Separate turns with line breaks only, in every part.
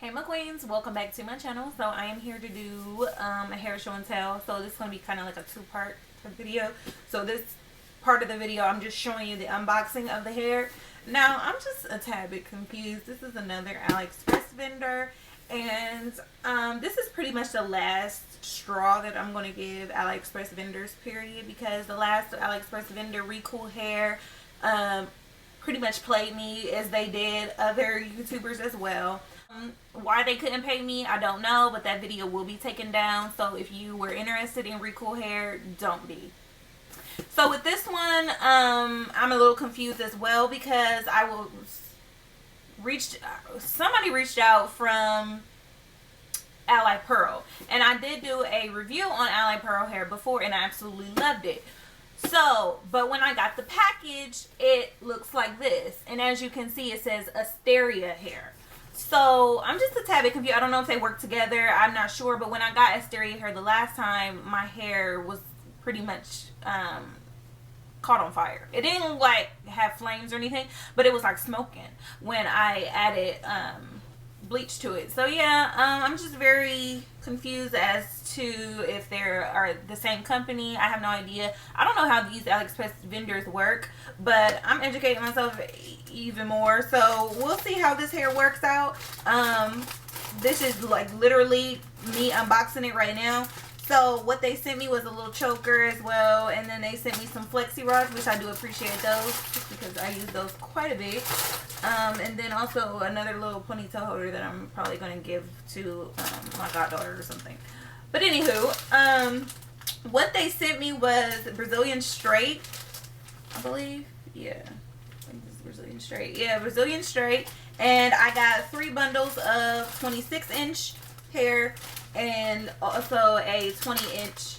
Hey my queens, welcome back to my channel. So I am here to do a hair show and tell. So this is going to be kind of like a two-part video. So this part of the video I'm just showing you the unboxing of the hair. Now I'm just a tad bit confused. This is another AliExpress vendor, and this is pretty much the last straw that I'm going to give AliExpress vendors, period, because the last AliExpress vendor, Recool Hair, pretty much played me as they did other YouTubers as well. Why they couldn't pay me, I don't know, but that video will be taken down. So if you were interested in Recool Hair, don't be. So with this one, I'm a little confused as well because somebody reached out from Alipearl, and I did do a review on Alipearl hair before and I absolutely loved it. So, but when I got the package, it looks like this, and as you can see, it says Asteria hair. So I'm just a tad bit confused. I don't know if they work together, I'm not sure, but when I got Asteria hair the last time, my hair was pretty much caught on fire. It didn't like have flames or anything, but it was like smoking when I added bleach to it. So yeah, I'm just very confused as to if they are the same company. I have no idea. I don't know how these AliExpress vendors work, but I'm educating myself even more. So we'll see how this hair works out. This is like literally me unboxing it right now. So what they sent me was a little choker as well, and then they sent me some flexi rods, which I do appreciate those because I use those quite a bit. And then also another little ponytail holder that I'm probably going to give to my goddaughter or something. But anywho, what they sent me was Brazilian straight, I believe. Yeah, I think this is Brazilian straight. Yeah, Brazilian straight. And I got 3 bundles of 26-inch hair and also a 20-inch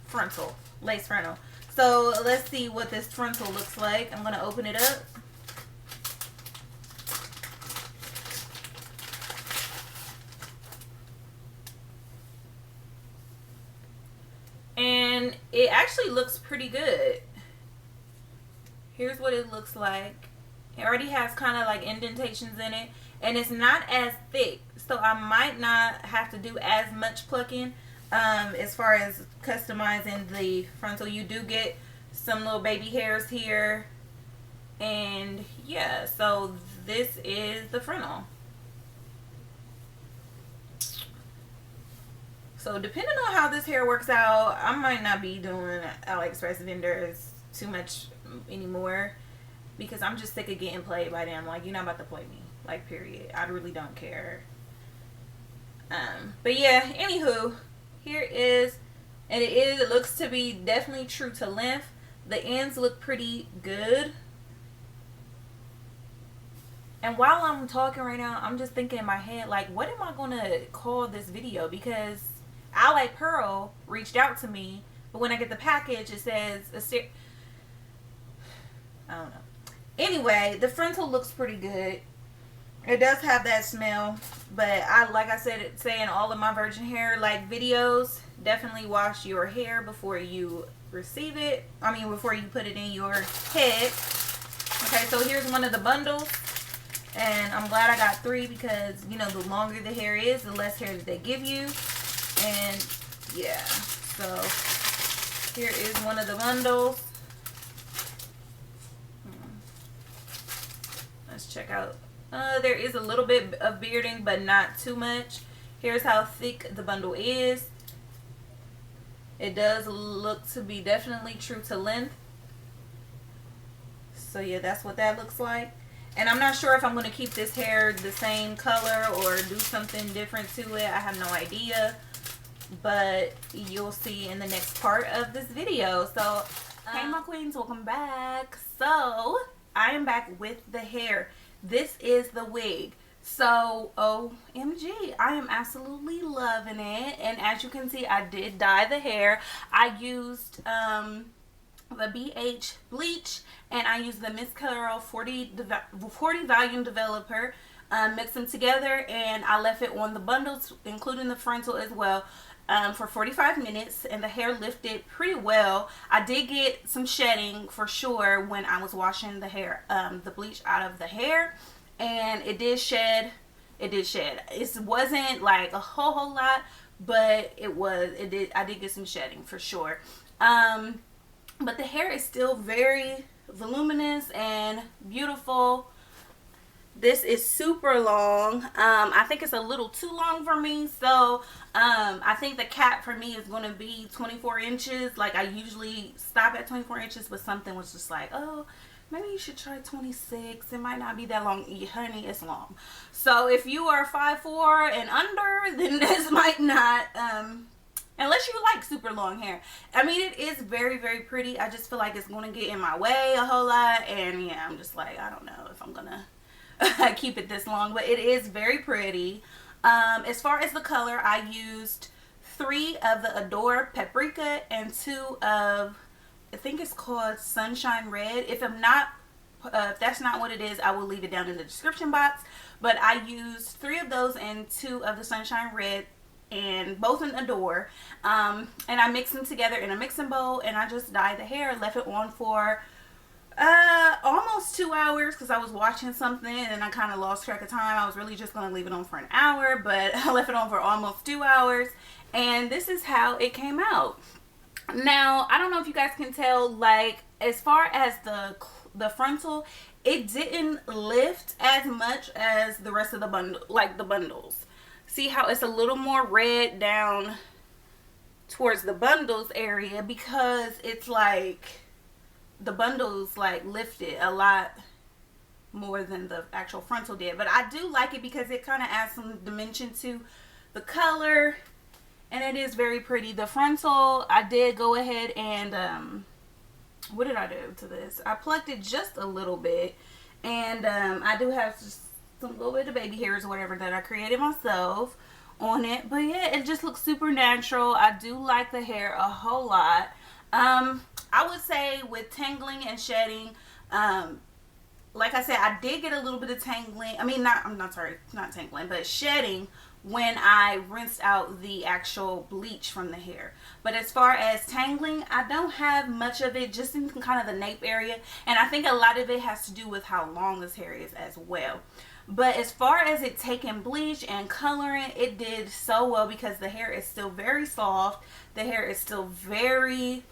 frontal, lace frontal. So let's see what this frontal looks like. I'm going to open it up. And it actually looks pretty good. Here's what it looks like. It already has kind of like indentations in it, and it's not as thick, so I might not have to do as much plucking as far as customizing the frontal. You do get some little baby hairs here, and yeah, so this is the frontal. So depending on how this hair works out, I might not be doing AliExpress vendors too much anymore because I'm just sick of getting played by them. Like, you're not about to play me, like, period. I really don't care. But yeah, anywho, here is, and it looks to be definitely true to length. The ends look pretty good. And while I'm talking right now, I'm just thinking in my head, like, what am I going to call this video? Because Alipearl reached out to me, but when I get the package, it says, I don't know. Anyway, the frontal looks pretty good. It does have that smell, but like I said, say in all of my virgin hair like videos, definitely wash your hair before you receive it. I mean, before you put it in your head. Okay, so here's one of the bundles, and I'm glad I got 3 because, you know, the longer the hair is, the less hair that they give you. And yeah, so here is one of the bundles. Let's check out. There is a little bit of bearding, but not too much. Here's how thick the bundle is. It does look to be definitely true to length. So yeah, that's what that looks like. And I'm not sure if I'm going to keep this hair the same color or do something different to it. I have no idea. But you'll see in the next part of this video. So, hey my queens, welcome back. So, I am back with the hair. This is the wig. So, OMG, I am absolutely loving it. And as you can see, I did dye the hair. I used the BH bleach, and I used the Miss Curl 40 volume developer. Mix them together, and I left it on the bundles, including the frontal as well, for 45 minutes, and the hair lifted pretty well. I did get some shedding for sure when I was washing the hair, the bleach out of the hair, and it did shed it did shed. It wasn't like a whole lot, but I did get some shedding for sure. But the hair is still very voluminous and beautiful. This is super long. I think it's a little too long for me, so I think the cap for me is going to be 24 inches. Like, I usually stop at 24 inches, but something was just like, oh, maybe you should try 26. It might not be that long. Honey, it's long. So if you are 5'4" and under, then this might not, unless you like super long hair. I mean, it is very, very pretty. I just feel like it's going to get in my way a whole lot. And yeah, I'm just like, I don't know if I'm going to keep it this long. But it is very pretty. As far as the color, I used 3 of the Adore Paprika and 2 of, I think it's called Sunshine Red. If that's not what it is, I will leave it down in the description box. But I used 3 of those and 2 of the Sunshine Red, and both in Adore. And I mixed them together in a mixing bowl, and I just dyed the hair, left it on for almost 2 hours, because I was watching something and I kind of lost track of time. I was really just going to leave it on for an hour, but I left it on for almost 2 hours, and this is how it came out. Now, I don't know if you guys can tell, like, as far as the frontal, it didn't lift as much as the rest of the bundle, like the bundles. See how it's a little more red down towards the bundles area, because it's like the bundles like lifted a lot more than the actual frontal did. But I do like it because it kind of adds some dimension to the color. And it is very pretty. The frontal, I did go ahead and, what did I do to this? I plucked it just a little bit. And I do have just some little bit of baby hairs or whatever that I created myself on it. But yeah, it just looks super natural. I do like the hair a whole lot. I would say with tangling and shedding, like I said, I did get a little bit of tangling. I mean, not tangling, but shedding when I rinsed out the actual bleach from the hair. But as far as tangling, I don't have much of it, just in kind of the nape area. And I think a lot of it has to do with how long this hair is as well. But as far as it taking bleach and coloring, it did so well, because the hair is still very soft. The hair is still very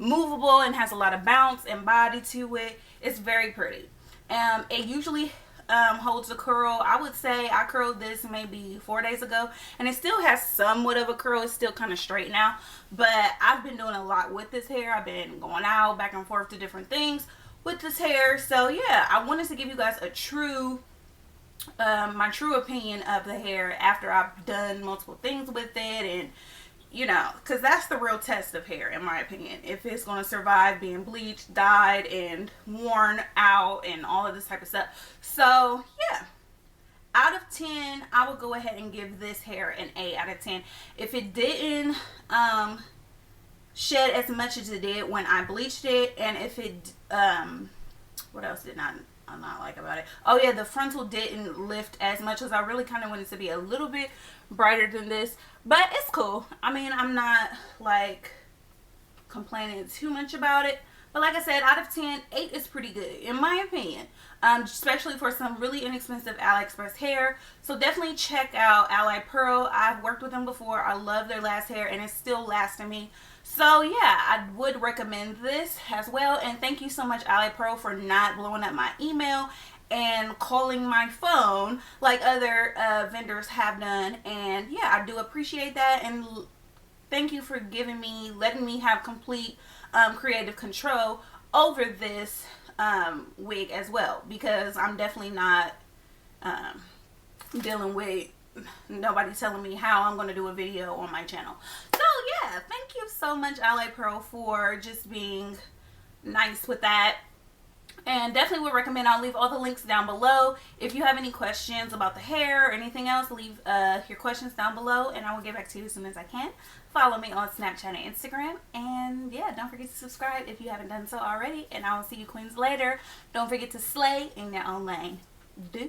movable and has a lot of bounce and body to it. It's very pretty. It usually holds a curl. I would say I curled this maybe 4 days ago, and it still has somewhat of a curl. It's still kind of straight now, but I've been doing a lot with this hair. I've been going out back and forth to different things with this hair. So yeah, I wanted to give you guys a true my true opinion of the hair after I've done multiple things with it, and you know, because that's the real test of hair, in my opinion, if it's going to survive being bleached, dyed, and worn out, and all of this type of stuff. So yeah, out of 10, I would go ahead and give this hair an 8 out of 10. If it didn't shed as much as it did when I bleached it, and if it what else did I not like about it? Oh yeah, the frontal didn't lift as much, as I really kind of wanted it to be a little bit brighter than this, but it's cool. I mean, I'm not like complaining too much about it, but like I said, out of 10, 8 is pretty good in my opinion, especially for some really inexpensive AliExpress hair. So definitely check out Alipearl. I've worked with them before. I love their last hair, and it's still lasting me. So yeah, I would recommend this as well. And thank you so much, Alipearl, for not blowing up my email and calling my phone like other vendors have done. And yeah, I do appreciate that, and thank you for letting me have complete creative control over this wig as well, because I'm definitely not dealing with nobody telling me how I'm going to do a video on my channel. So yeah, thank you so much, Alipearl, for just being nice with that. And definitely would recommend, I'll leave all the links down below. If you have any questions about the hair or anything else, leave your questions down below, and I will get back to you as soon as I can. Follow me on Snapchat and Instagram. And yeah, don't forget to subscribe if you haven't done so already. And I will see you queens later. Don't forget to slay in your own lane. Deuces.